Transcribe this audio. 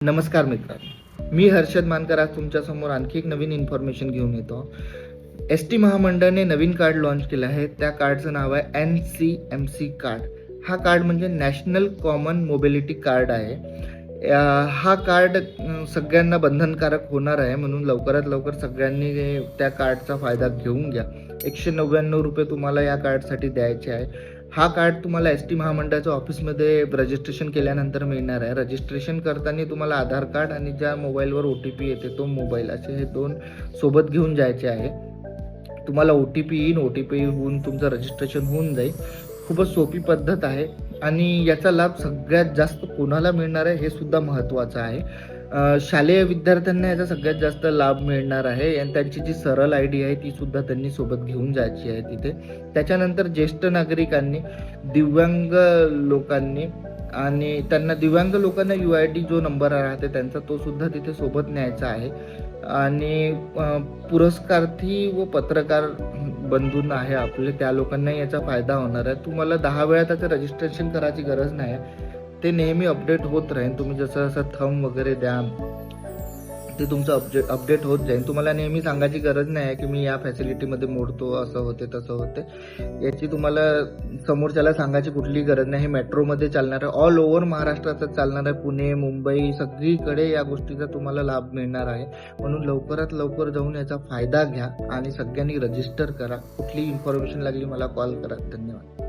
नमस्कार मित्रांनो, मी हर्षद मानकर आज तुमच्यासमोर आणखी एक नवीन इन्फॉर्मेशन घेऊन येतो. एस टी महामंडळाने नवीन कार्ड लॉन्च केलं आहे. त्या कार्डचं नाव आहे NCMC कार्ड. हा कार्ड म्हणजे नॅशनल कॉमन मोबिलिटी कार्ड आहे. हा कार्ड सगळ्यांना बंधनकारक होणार आहे, म्हणून लवकरात लवकर सगळ्यांनी त्या कार्डचा फायदा घेऊन घ्या. 199 रुपये तुम्हाला या कार्डसाठी द्यायचे आहे. हा कार्ड तुम्हाला एस टी महामंडळाच्या ऑफिसमध्ये रजिस्ट्रेशन केल्यानंतर मिळणार आहे. रजिस्ट्रेशन करताना तुम्हाला आधार कार्ड आणि ज्या मोबाईलवर OTP येते तो मोबाईल, असे हे 2 सोबत घेऊन जायचे आहे. तुम्हाला OTP येईल, OTP होऊन तुमचं रजिस्ट्रेशन होऊन जाईल. खूपच सोपी पद्धत आहे आणि याचा लाभ सगळ्यात जास्त कोणाला मिळणार आहे हे सुद्धा महत्त्वाचं आहे. शालेय विद्यार्थ्यांना याचा सगळ्यात जास्त लाभ मिळणार आहे आणि त्यांची जी सरळ ID आहे ती सुद्धा त्यांनी सोबत घेऊन जायची आहे तिथे. त्याच्यानंतर ज्येष्ठ नागरिकांनी, दिव्यांग लोकांनी आणि त्यांना दिव्यांग लोकांना UID जो नंबर राहते त्यांचा तो सुद्धा तिथे सोबत न्यायचा आहे. आणि पुरस्कार्थी व पत्रकार बंधूंना आहे आपले, त्या लोकांना याचा फायदा होणार आहे. तुम्हाला 10 वेळा त्याचं रजिस्ट्रेशन करायची गरज नाही आहे. ते नेहमी अपडेट होत राहील. तुम्ही जसं जसं थंब वगैरे द्या ते तुमचं अपडेट होत जाईल. तुम्हाला नेहमी सांगायची गरज नाही आहे की मी या फॅसिलिटीमध्ये मोडतो, असं होते तसं होते. याची तुम्हाला समोरच्याला सांगायची कुठलीही गरज नाही. हे मेट्रोमध्ये चालणार आहे, ऑल ओव्हर महाराष्ट्रातच चालणार आहे. पुणे, मुंबई सगळीकडे या गोष्टीचा तुम्हाला लाभ मिळणार आहे. म्हणून लवकरात लवकर जाऊन याचा फायदा घ्या आणि सगळ्यांनी रजिस्टर करा. कुठलीही इन्फॉर्मेशन लागली मला कॉल करा. धन्यवाद.